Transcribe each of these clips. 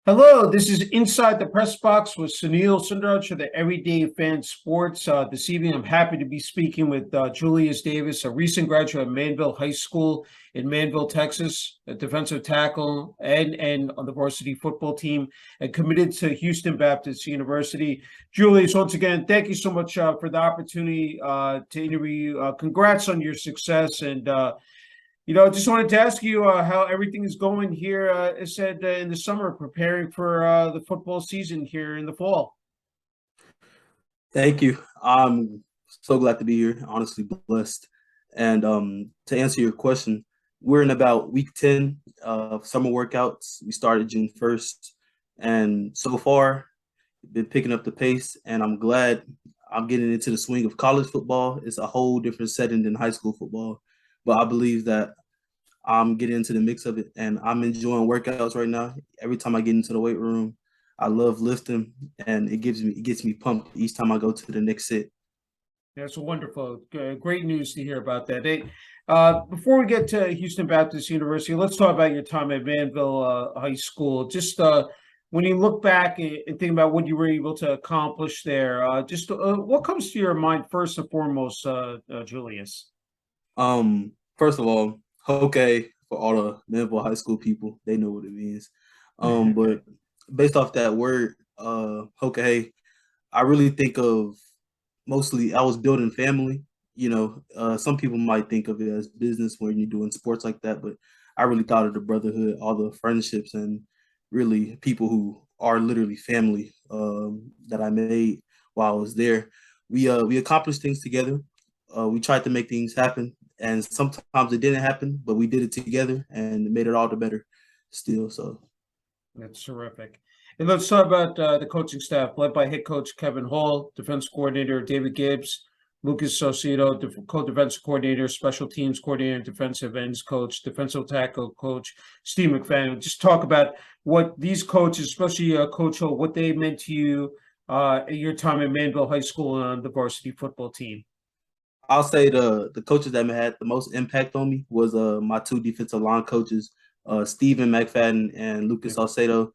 Hello, this is Inside the Press Box with Sunil Sunder for the Everyday Fan Sports. This evening, I'm happy to be speaking with Julius Davis, a recent graduate of Manvel High School in Manville, Texas, a defensive tackle and on the varsity football team, and committed to Houston Baptist University. Julius, once again, thank you so much for the opportunity to interview you. Congrats on your success and I just wanted to ask you how everything is going here, as said in the summer, preparing for the football season here in the fall. Thank you. I'm so glad to be here, honestly blessed. And to answer your question, we're in about week 10 of summer workouts. We started June 1st. And so far, been picking up the pace, and I'm glad I'm getting into the swing of college football. It's a whole different setting than high school football. But I believe that I'm getting into the mix of it, and I'm enjoying workouts right now. Every time I get into the weight room, I love lifting, and it gets me pumped each time I go to the next set. That's wonderful. Great news to hear about that. Hey, before we get to Houston Baptist University, let's talk about your time at Manvel High School. Just when you look back and think about what you were able to accomplish there, what comes to your mind first and foremost, Julius? First of all, okay for all the Manville High School people, they know what it means. But based off that word, okay, I really think of mostly I was building family. Some people might think of it as business when you're doing sports like that, but I really thought of the brotherhood, all the friendships, and really people who are literally family that I made while I was there. We accomplished things together. We tried to make things happen, and sometimes it didn't happen, but we did it together and it made it all the better still. So That's terrific. And let's talk about the coaching staff, led by head coach Kevin Hall, defense coordinator David Gibbs, Lucas Saucedo, co-defensive coordinator, special teams coordinator, defensive ends coach, defensive tackle coach Steve McFadden. Just talk about what these coaches, especially Coach Hall, what they meant to you at your time at Manville High School on the varsity football team. I'll say the coaches that had the most impact on me was my two defensive line coaches, Steven McFadden and Lucas Salcedo,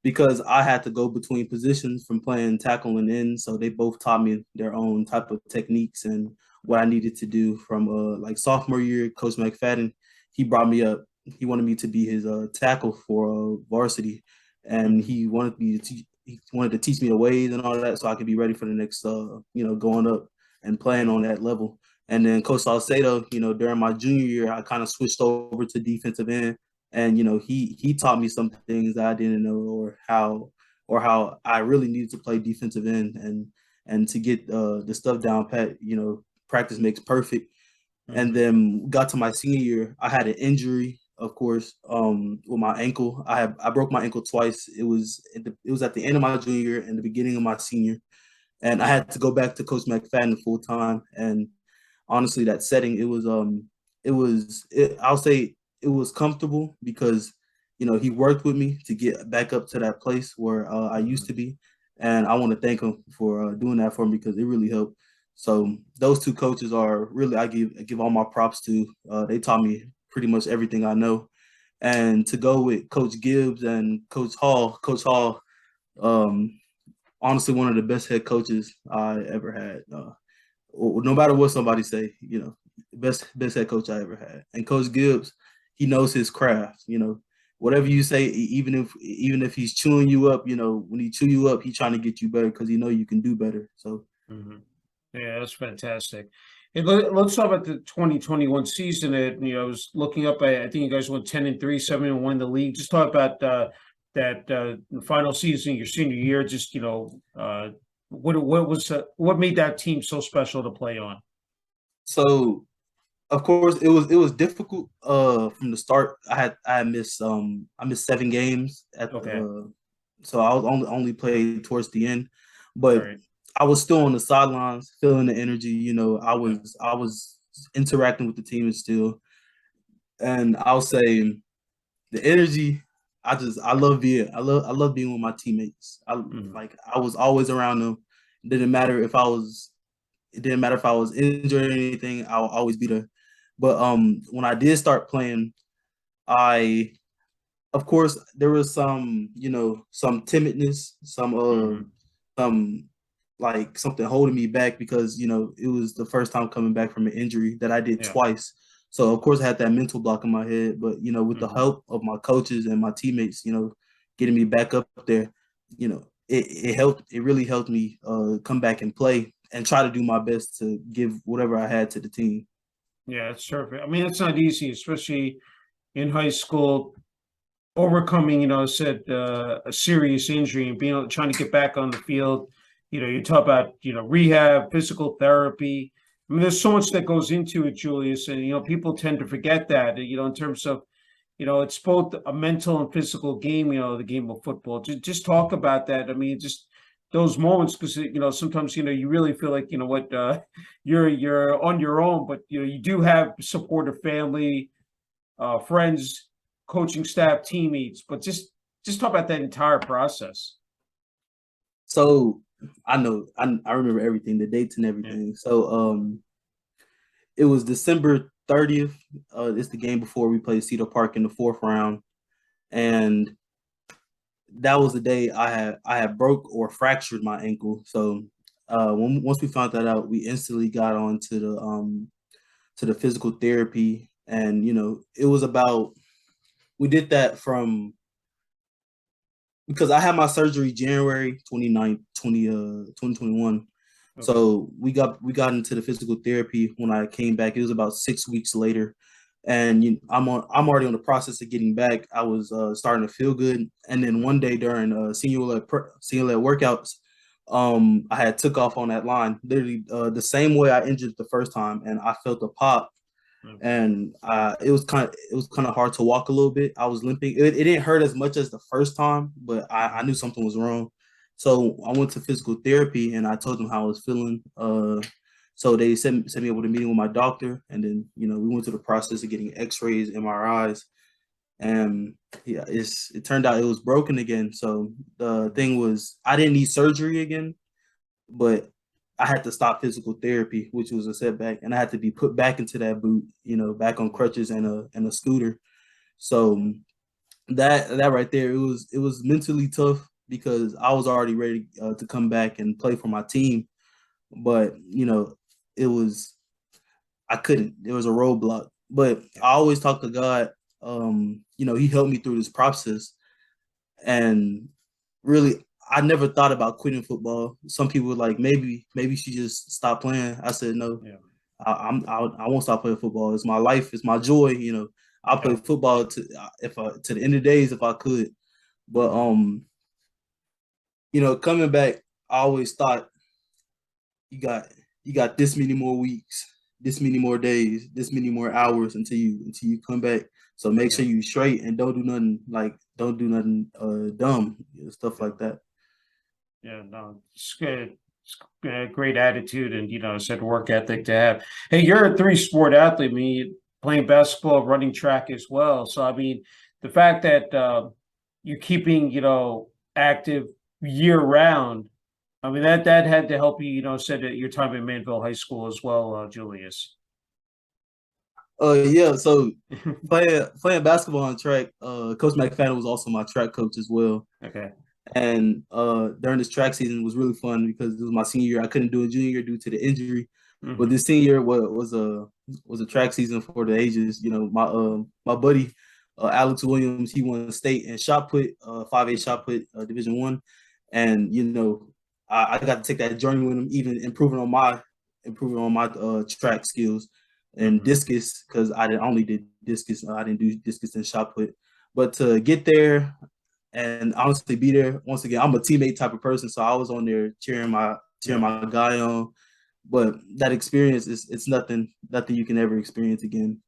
because I had to go between positions from playing tackle and end. So they both taught me their own type of techniques and what I needed to do from like sophomore year. Coach McFadden, he brought me up. He wanted me to be his tackle for varsity, and he wanted to teach me the ways and all that so I could be ready for the next going up and playing on that level. And then Coach Salcedo, during my junior year, I kind of switched over to defensive end, and he taught me some things that I didn't know, or how I really needed to play defensive end, and to get the stuff down pat. Practice makes perfect. And then got to my senior year, I had an injury, of course, with my ankle. I broke my ankle twice. It was at the end of my junior year and the beginning of my senior, and I had to go back to Coach McFadden full time. And honestly, that setting, I'll say it was comfortable because he worked with me to get back up to that place where I used to be, and I want to thank him for doing that for me because it really helped. So those two coaches are really I give all my props to. They taught me pretty much everything I know. And to go with Coach Gibbs and Coach Hall, um, honestly one of the best head coaches I ever had. No matter what somebody say, best head coach I ever had. And Coach Gibbs, he knows his craft. Whatever you say, even if he's chewing you up, when he chew you up, he's trying to get you better because he know you can do better. So Mhm. Yeah, that's fantastic. And let's talk about the 2021 season. I was looking up. I think you guys went 10-3, 7-1 in the league. Just talk about that the final season, your senior year. Just what made that team so special to play on? so of course it was difficult from the start. I missed 7 games Okay, so I was only played towards the end, all but right, I was still on the sidelines, feeling the energy. I yeah, was I was interacting with the team still, and I'll say the energy. I love being with my teammates. mhm, I was always around them. It didn't matter if I was injured or anything. I'll always be there. But when I did start playing, I of course, there was some, some timidness, some like something holding me back because, it was the first time coming back from an injury that I did Yeah. twice. So of course I had that mental block in my head, but with the Hmm. help of my coaches and my teammates, getting me back up there, it helped. It really helped me come back and play and try to do my best to give whatever I had to the team. Yeah, it's terrific. I mean, it's not easy, especially in high school, overcoming, said a serious injury and being trying to get back on the field. You talk about, rehab, physical therapy. I mean, there's so much that goes into it, Julius, and people tend to forget that. In terms of, it's both a mental and physical game. The game of football. Just talk about that. I mean, just those moments because sometimes you really feel like what you're on your own, but you do have supportive family, friends, coaching staff, teammates, but just talk about that entire process. So I remember everything, the dates and Yeah. everything. So it was December 30th. It's the game before we played Cedar Park in the fourth round, and that was the day I had broke or fractured my ankle. So once we found that out, we instantly got on to the physical therapy, and it was about we did that from because I had my surgery January 29th, 2021. Okay. So we got into the physical therapy when I came back. It was about 6 weeks later, and I'm already on the process of getting back. I was starting to feel good, and then one day during senior led workouts, I had took off on that line, literally the same way I injured the first time, and I felt a pop, Okay. and it was kind of hard to walk a little bit. I was limping. It didn't hurt as much as the first time, but I knew something was wrong. So I went to physical therapy and I told them how I was feeling. So they sent me over to meeting with my doctor, and then we went through the process of getting X-rays, MRIs, and yeah, it turned out it was broken again. So the thing was, I didn't need surgery again, but I had to stop physical therapy, which was a setback, and I had to be put back into that boot, back on crutches and a scooter. So that right there, it was mentally tough because I was already ready to come back and play for my team, but it was I couldn't. There was a roadblock, but I always talk to God. He helped me through this process, and really I never thought about quitting football. Some people were like, maybe she just stop playing. I said no. Yeah. I won't stop playing football. It's my life. It's my joy. I'll play Yeah. football to the end of the days if I could. But Mhm. coming back, I always thought you got you got this many more weeks, this many more days, this many more hours until you come back. So make Yeah. sure you straight and don't do nothing dumb, stuff Yeah. like that. Yeah. No, it's good. It's a great attitude and said work ethic to have. Hey, you're a three-sport athlete. I mean, playing basketball, running track as well. So I mean, the fact that you're keeping active year round. I mean that had to help you. Said at your time at Manville High School as well, Julius. Yeah, so playing basketball and track, Coach McFadden was also my track coach as well. Okay. And during this track season was really fun because it was my senior year. I couldn't do a junior year due to the injury, but Hmm. this senior year was a track season for the ages. My buddy Alex Williams, he won state and shot put, 5A shot put, Division 1, and I got to take that journey with him, even improving on my track skills and Hmm. discus because I only did discus. I didn't do discus and shot put, but to get there and honestly be there once again. I'm a teammate type of person, so I was on there cheering Yeah. my guy on. But that experience is it's nothing you can ever experience again.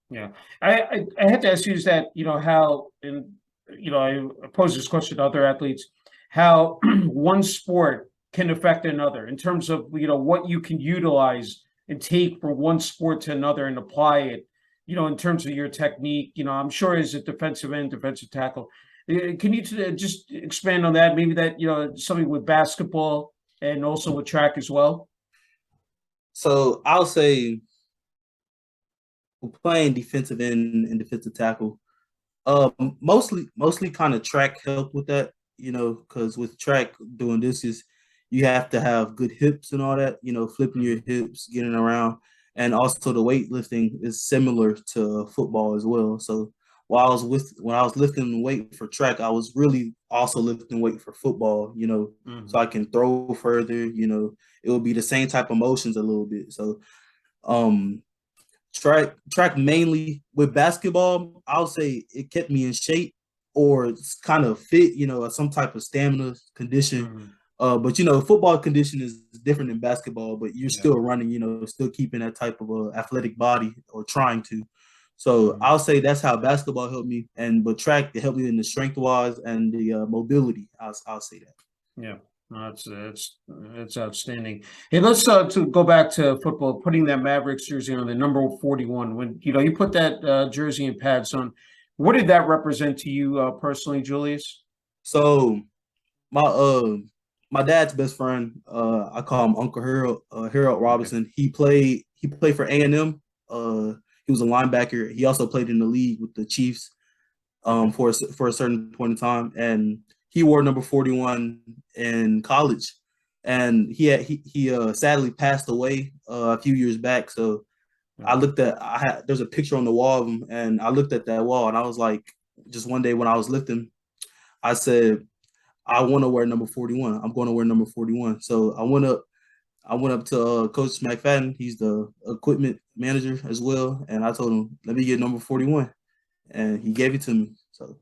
Yeah. I had to ask you is that, how and I pose this question to other athletes, how one sport can affect another in terms of what you can utilize and take from one sport to another and apply it, in terms of your technique. I'm sure as a defensive end, defensive tackle. Can you just expand on that? Maybe that, something with basketball and also with track as well. So I'll say playing defensive end and defensive tackle. Mostly kind of track help with that, because with track doing this is you have to have good hips and all that, flipping your Mhm. hips, getting around, and also the weightlifting is similar to football as well. So when I was lifting weight for track, I was really also lifting weight for football, so Mhm. I can throw further, it will be the same type of motions a little bit. So um track mainly with basketball, I'll say it kept me in shape or it's kind of fit, some type of stamina condition. Mhm. But football condition is different than basketball, but you're Yeah. still running, still keeping that type of athletic body or trying to. So Mhm. I'll say that's how basketball helped me, but track it helped me in the strength wise and the mobility. I'll say that. Yeah. No, that's outstanding. Hey, let's to go back to football, putting that Mavericks jersey on, the number 41. When you put that jersey and pads on, what did that represent to you personally, Julius? So my my dad's best friend, I call him Uncle Harold Okay. Robinson. He played for A&M. He was a linebacker. He also played in the league with the Chiefs Okay. for a certain point in time, and he wore number 41 in college. And he sadly passed away a few years back. So Yeah. there's a picture on the wall of him, and I looked at that wall, and I was like, just one day when I was lifting, I said, I want to wear number 41. I'm going to wear number 41. So I went up to Coach McFadden. He's the equipment manager as well, and I told him, let me get number 41, and he gave it to me. So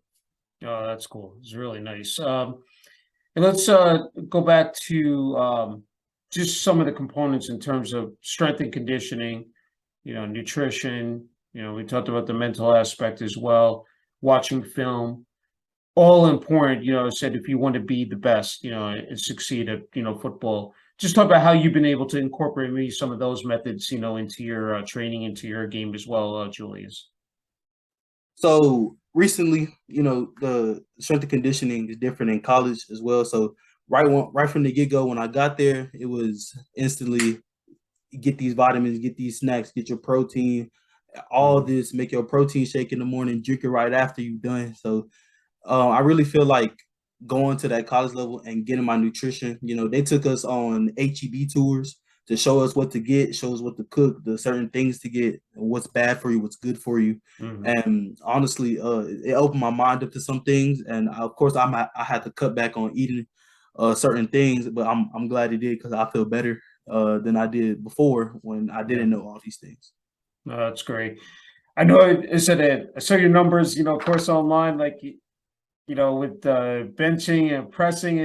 Oh, that's cool. It's really nice. And let's go back to just some of the components in terms of strength and conditioning, nutrition. We talked about the mental aspect as well, watching film, all important, said if you want to be the best, and succeed at, football. Just talk about how you've been able to incorporate maybe some of those methods, into your training, into your game as well, Julius. so recently, the strength and conditioning is different in college as well. So right from the get go, when I got there, it was instantly get these vitamins, get these snacks, get your protein, all Mhm. this, make your protein shake in the morning, drink it right after you're done. So I really feel like going to that college level and getting my nutrition. They took us on HEB tours to show us what to get, show us what to cook, the certain things to get, what's bad for you, what's good for you. Mhm. And honestly, it opened my mind up to some things. And of course, I had to cut back on eating certain things, but I'm glad it did because I feel better than I did before when I Yeah, didn't know all these things. no, that's great. I know it said it. I saw your numbers, of course, online, like with benching and pressing.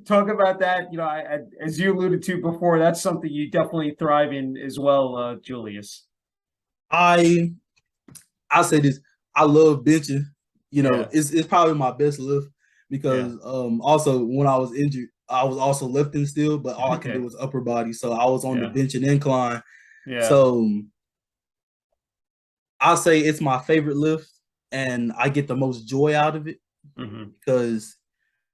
Talk about that. As you alluded to before, that's something you definitely thrive in as well, Julius. I I'll say this. I love benching. Yeah, It's probably my best lift yeah. because also when I was injured, I was also lifting still, but all I can do Okay, was upper body. So I was on the yeah, bench and incline. yeah. So I'll say it's my favorite lift and I get the most joy out of it Hmm. because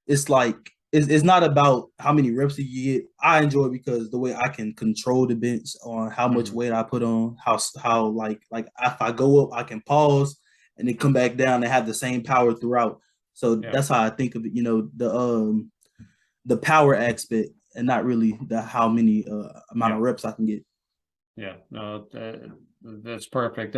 it's like it's not about how many reps you get. I enjoy it because the way I can control the bench on how much Hmm. weight I put on, how like if I go up, I can pause and then come back down and have the same power throughout. So Yeah, that's how I think of it. The power aspect and not really the how many amount yeah. of reps I can get. Yeah, no, that's perfect.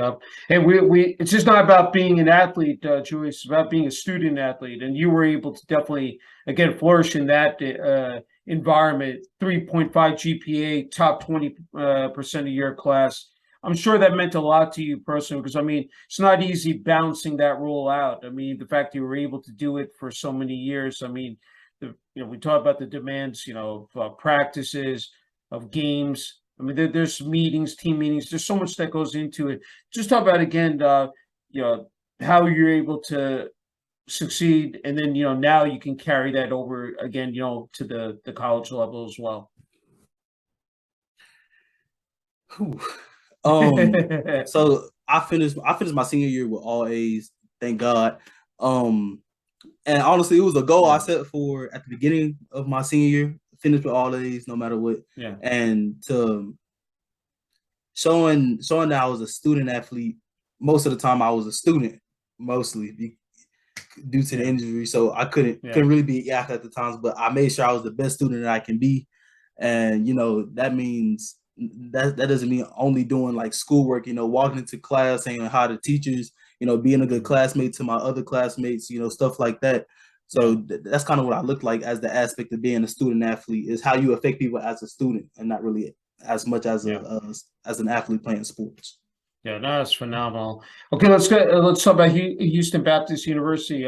And we it's just not about being an athlete, Julius. It's about being a student athlete, and you were able to definitely again flourish in that environment. 3.5 GPA, top 20 percent of your class. I'm sure that meant a lot to you personally, because I mean it's not easy balancing that rule out. I mean the fact you were able to do it for so many years. I mean, we talk about the demands, of practices, of games. I mean, there's meetings, team meetings. There's so much that goes into it. Just talk about again, you know, how you're able to succeed, and then now you can carry that over again, to the college level as well. Whew. Um, so I finished my senior year with all A's, thank God. Um, and honestly, it was a goal I Yeah, set for at the beginning of my senior year, finish with all A's no matter what. yeah, And to showing that I was a student athlete, most of the time I was a student. mostly due to the Yeah. injury. So I couldn't really be yak at the times, but I made sure I was the best student that I can be. And that means that doesn't mean only doing like schoolwork, walking into class, saying hi to teachers, being a good classmate to my other classmates, stuff like that. So that's kind of what I look like as the aspect of being a student athlete, is how you affect people as a student and not really as much as as an athlete playing sports. Yeah, no, that's phenomenal. Okay, let's talk about Houston Baptist University.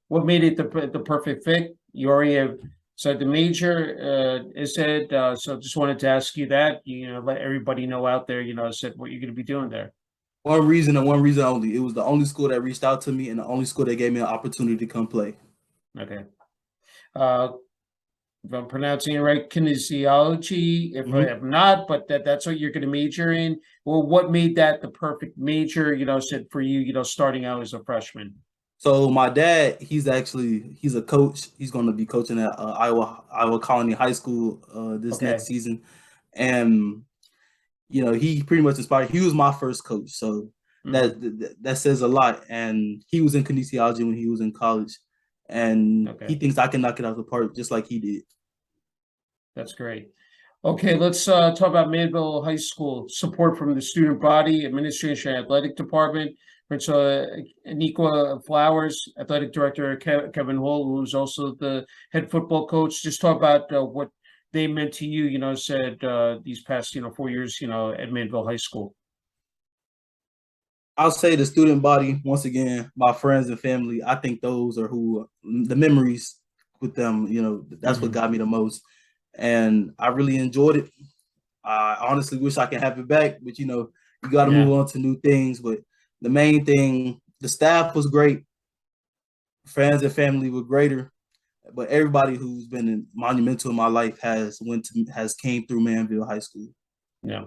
What made it the perfect fit? You already have said the major is it. So just wanted to ask you that. Let everybody know out there. Said what you're going to be doing there. One reason and one reason only. It was the only school that reached out to me and the only school that gave me an opportunity to come play. Okay. If I'm pronouncing it right, kinesiology. If I'm not, but that's what you're going to major in. Well, what made that the perfect major? Said for you, starting out as a freshman. So my dad, he's a coach. He's going to be coaching at Iowa Colony High School this next season, and he pretty much inspired. He was my first coach, so that says a lot. And he was in kinesiology when he was in college, and he thinks I can knock it out of the park just like he did. That's great. Okay, let's talk about Manvel High School. Support from the student body, administration, athletic department. Principal Aniqua Flowers, athletic director Kevin Hall, who's also the head football coach. Just talk about what they meant to you. Said these past 4 years, at Manvel High School. I'll say the student body, once again, my friends and family. I think those are who the memories with them. That's what got me the most. And I really enjoyed it. I honestly wish I could have it back, but you got to move on to new things. But the main thing, the staff was great, friends and family were greater, but everybody who's been monumental in my life has came through Manville High School. Yeah,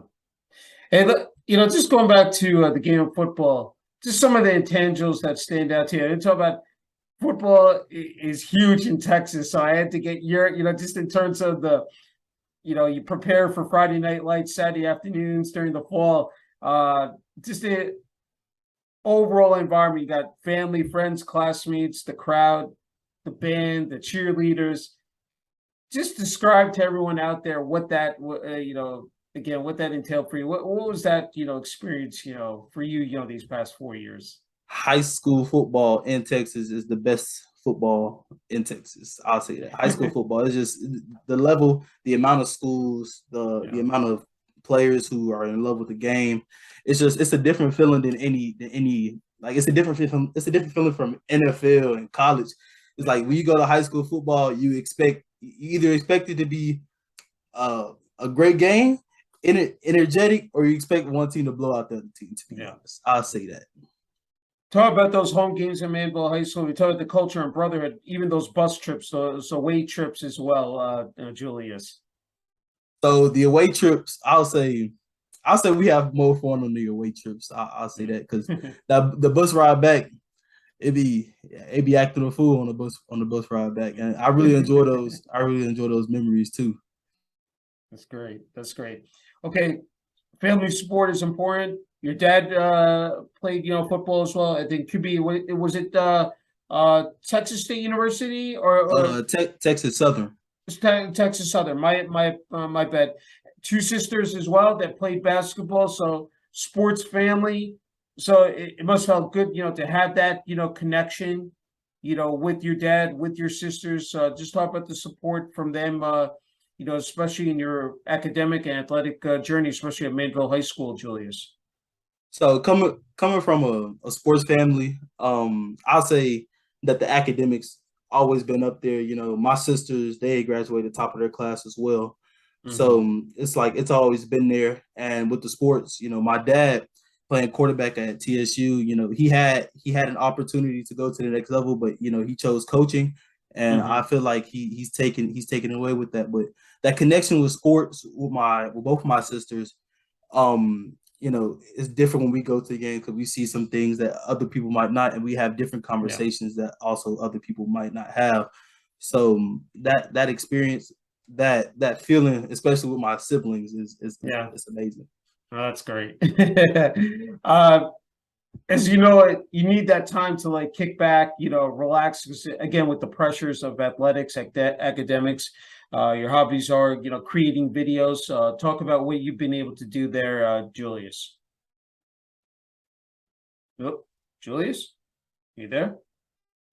and just going back to the game of football, just some of the intangibles that stand out here. And talk about football is huge in Texas, so I had to get your, just in terms of the, you prepare for Friday night lights, Saturday afternoons during the fall. Just the overall environment. You got family, friends, classmates, the crowd, the band, the cheerleaders. Just describe to everyone out there what that, again, what that entailed for you. What was that, experience, for you, these past 4 years? High school football in Texas is the best football in Texas. I'll say that. High school football is just the level, the amount of schools, the amount of players who are in love with the game. It's a different feeling than any like it's a different feeling from NFL and college. It's like when you go to high school football, you either expect it to be a great game, energetic, or you expect one team to blow out the other team, to be honest. I'll say that. Talk about those home games in Manville High School. We talk about the culture and brotherhood, even those bus trips, those away trips as well, Julius. So the away trips, I'll say we have more fun on the away trips. I'll say that because the bus ride back, it'd be acting a fool on the bus ride back, and I really enjoy those. I really enjoy those memories too. That's great. That's great. Okay, family support is important. Your dad played, football as well. I think could be. Was it Texas State University or Texas Southern? Texas Southern. My bad. Two sisters as well that played basketball. So sports family. So it must have felt good, to have that, connection, with your dad, with your sisters. Just talk about the support from them. Especially in your academic and athletic journey, especially at Manvel High School, Julius. So coming from a sports family, I'll say that the academics always been up there. My sisters, they graduated top of their class as well. So it's like it's always been there. And with the sports, my dad playing quarterback at TSU, he had an opportunity to go to the next level, but he chose coaching. And I feel like he's taken away with that. But that connection with sports with both of my sisters, it's different when we go to the game because we see some things that other people might not, and we have different conversations that also other people might not have. So that experience, that feeling, especially with my siblings, is it's amazing. Oh, that's great. as you know, you need that time to like kick back, relax. 'Cause, again, with the pressures of athletics, academics, your hobbies are, creating videos. Talk about what you've been able to do there, Julius. Oh, Julius, you there?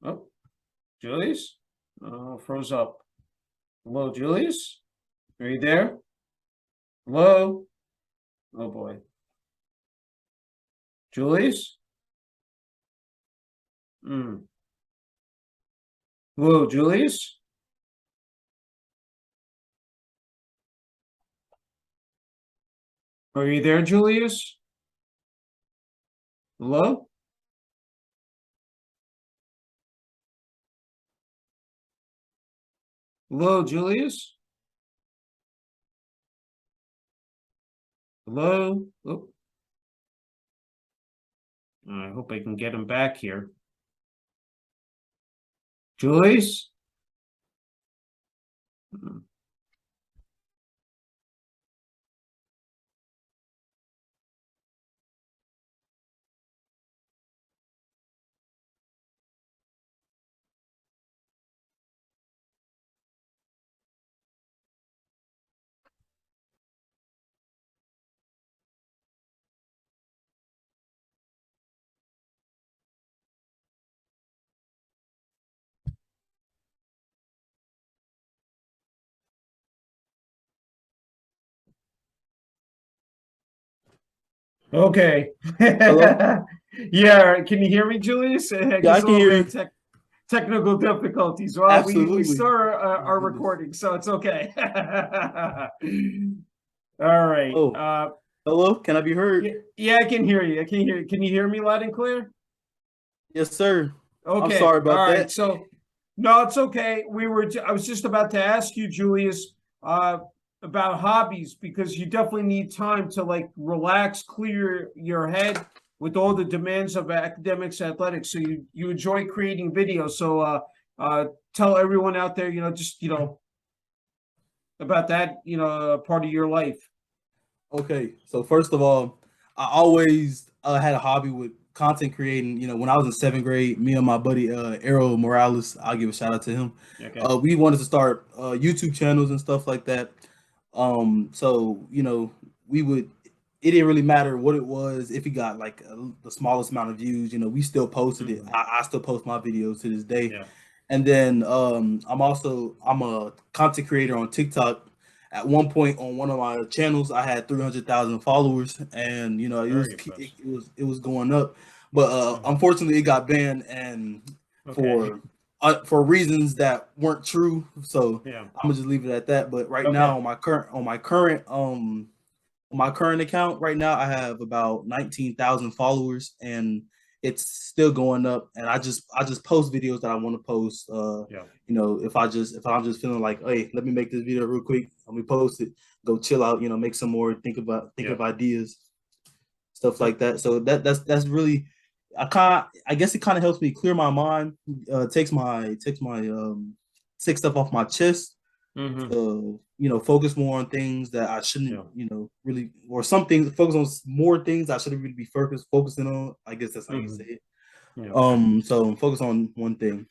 Oh, Julius, froze up. Hello, Julius, are you there? Hello? Oh boy, Julius. Hmm. Hello, Julius. Are you there, Julius? Hello? Hello, Julius? Hello? Oh, I hope I can get him back here. Julius? Hmm. Okay. Hello? Yeah, can you hear me, Julius? I Yeah, I guess a can little hear bit you. of technical difficulties. Well, we Absolutely. still Oh my are goodness. recording, so it's okay. All right. Oh, hello? Can I be heard? Yeah, yeah, I can hear you. I can hear you. Can you hear me loud and clear? Yes, sir. I'm Okay. sorry All about right. that. So, no, it's okay. I was just about to ask you, Julius, uh, about hobbies because you definitely need time to like relax, clear your head with all the demands of academics, athletics. So you enjoy creating videos. So, tell everyone out there, just about that, part of your life. Okay, so first of all, I always had a hobby with content creating. When I was in seventh grade, me and my buddy Arrow Morales, I'll give a shout out to him. Okay. We wanted to start YouTube channels and stuff like that. So we would. It didn't really matter what it was if it got like the smallest amount of views. We still posted it. Mhm. I still post my videos to this day. Yeah. And then I'm a content creator on TikTok. At one point on one of my channels, I had 300,000 followers, and Very impressive. it was going up, but Mhm. unfortunately it got banned, and Okay. for reasons that weren't true. So Yeah. I'm gonna just leave it at that. But right now Okay. on my current account right now, I have about 19,000 followers, and it's still going up. And I just post videos that I want to post. Yeah. If I'm just feeling like, hey, let me make this video real quick, let me post it, go chill out, make some more, think Yeah. of ideas, stuff like that. So that's really, I guess it kind of helps me clear my mind, takes stuff off my chest, Hmm. focus more on things that I shouldn't, Yeah. really, or some things, focus on more things I shouldn't really be focusing on. I guess that's how you Hmm. say it. Yeah. So focus on one thing.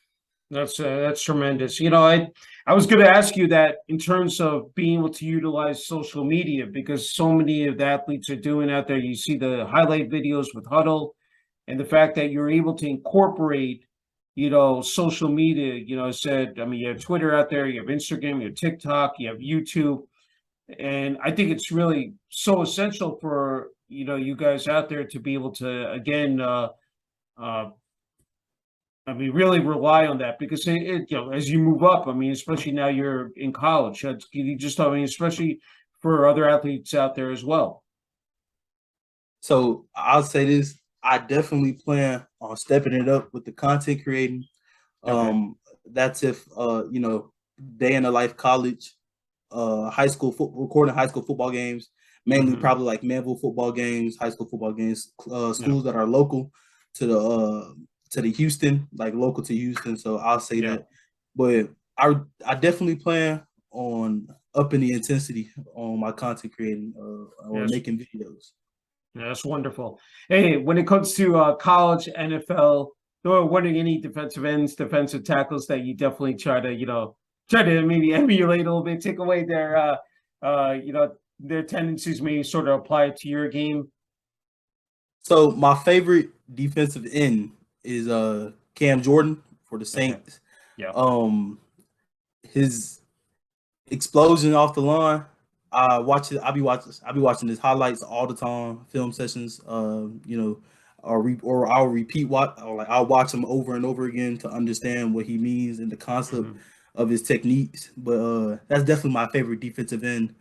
That's tremendous. I was going to ask you that in terms of being able to utilize social media because so many of the athletes are doing out there. You see the highlight videos with Huddle, and the fact that you're able to incorporate, social media. Said I mean, you have Twitter out there, you have Instagram, you have TikTok, you have YouTube, and I think it's really so essential for you guys out there to be able to again. Uh, I mean, really rely on that because as you move up, I mean, especially now you're in college, you just, I mean, especially for other athletes out there as well. So I'll say this: I definitely plan on stepping it up with the content creating. Okay. Um, that's if day in the life college, recording high school football games, mainly Hmm. probably like Manville football games, high school football games, Yeah. schools that are local to the Houston, like local to Houston. So I'll say Yeah. that. But I definitely plan on upping the intensity on my content creating or Yes. making videos. That's wonderful. Hey, when it comes to college, NFL, or what are any defensive ends, defensive tackles that you definitely try to, try to maybe emulate a little bit, take away their, their tendencies, maybe sort of apply it to your game? So my favorite defensive end is Cam Jordan for the Okay. Saints. Yeah. Um, his explosion off the line. I watch it. I be watching his highlights all the time, film sessions. Or I'll repeat I'll watch him over and over again to understand what he means and the concept Hmm. of his techniques. But that's definitely my favorite defensive end.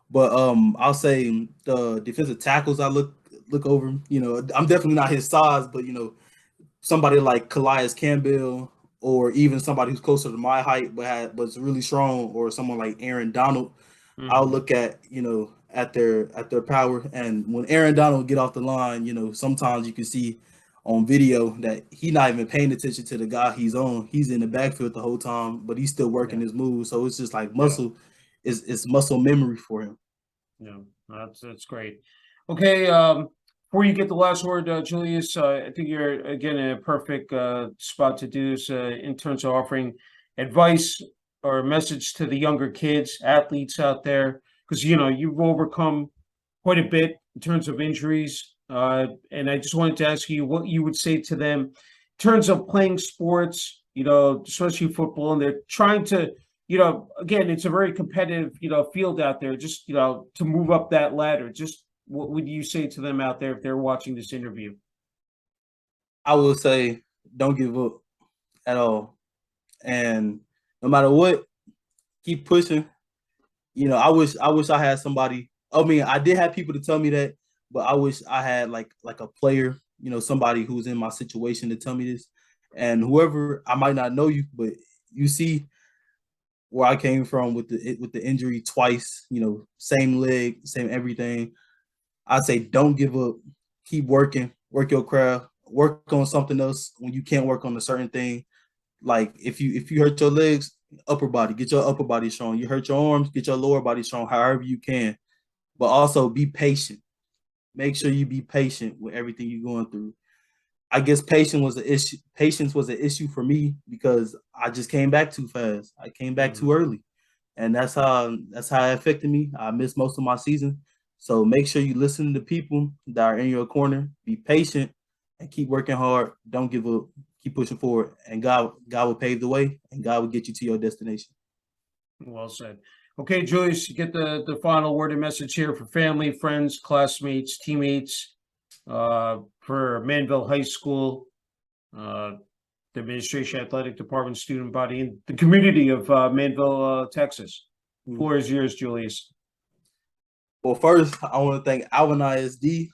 But I'll say the defensive tackles I look over. I'm definitely not his size, but somebody like Calais Campbell, or even somebody who's closer to my height but really strong, or someone like Aaron Donald. I'll Hmm. look at at their power, and when Aaron Donald get off the line, sometimes you can see on video that he's not even paying attention to the guy he's on. He's in the backfield the whole time, but he's still working Yeah. his moves. So it's just like Yeah. muscle, it's muscle memory for him. Yeah, that's great. Okay, before you get the last word, Julius, I think you're again in a perfect spot to do this in terms of offering advice or a message to the younger kids, athletes out there, because you've overcome quite a bit in terms of injuries, and I just wanted to ask you what you would say to them in terms of playing sports, especially football, and they're trying to again, it's a very competitive, field out there. Just, to move up that ladder, just what would you say to them out there if they're watching this interview? I will say, don't give up at all, and no matter what, keep pushing. I wish I had somebody. I mean, I did have people to tell me that, but I wish I had like a player, somebody who's in my situation to tell me this. And whoever, I might not know you, but you see where I came from with the injury twice, same leg, same everything. I say don't give up. Keep working, work your craft, work on something else when you can't work on a certain thing. Like if you hurt your legs, upper body, get your upper body strong. You hurt your arms, get your lower body strong, however you can. But also be patient. Make sure you be patient with everything you're going through. I guess patience was an issue. Patience was an issue for me because I just came back too fast. I came back Mhm. too early, and that's how it affected me. I missed most of my season. So make sure you listen to people that are in your corner. Be patient and keep working hard. Don't give up. Keep pushing forward, and God will pave the way, and God will get you to your destination. Well said. Okay, Julius, you get the final word and message here for family, friends, classmates, teammates, for Manville High School, uh, the administration, athletic department, student body, and the community of Manville, Texas. Floor is yours, Julius. Well, first, I want to thank Alvin ISD.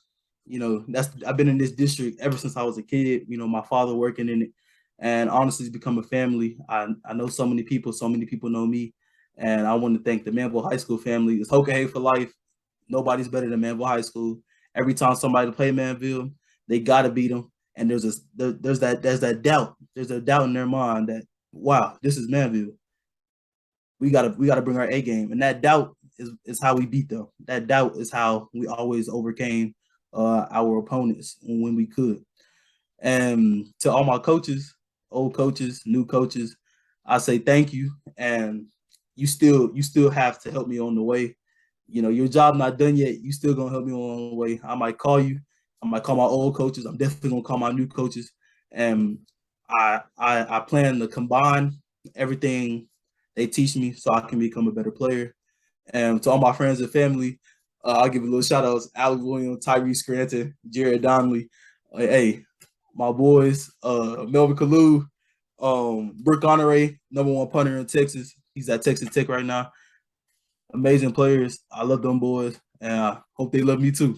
That's I've been in this district ever since I was a kid. My father working in it, and honestly, it's become a family. I know so many people know me, and I want to thank the Manville High School family. It's Hoka for life. Nobody's better than Manville High School. Every time somebody play Manville, they gotta beat them. And there's that doubt. There's a doubt in their mind that wow, this is Manville. We gotta bring our A game, and that doubt is how we beat them. That doubt is how we always overcame our opponents when we could. And to all my coaches, old coaches, new coaches, I say thank you. And you still have to help me on the way. Your job not done yet. You still gonna help me on the way. I might call you. I might call my old coaches. I'm definitely gonna call my new coaches. And I plan to combine everything they teach me so I can become a better player. And to all my friends and family, I'll give a little shout outs: Alec Williams, Tyree Scranton, Jared Donnelly. Hey, my boys, Melvin Kalu, Brooke Honore, #1 punter in Texas. He's at Texas Tech right now. Amazing players. I love them boys, and I hope they love me too.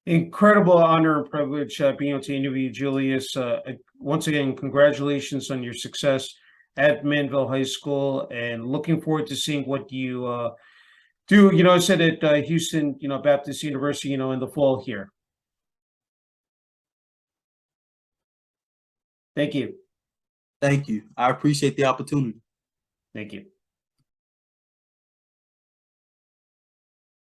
Incredible honor and privilege being able to interview Julius. Once again, congratulations on your success at Manville High School, and looking forward to seeing what you do. I said at Houston, Baptist University, in the fall here. Thank you. Thank you. I appreciate the opportunity. Thank you.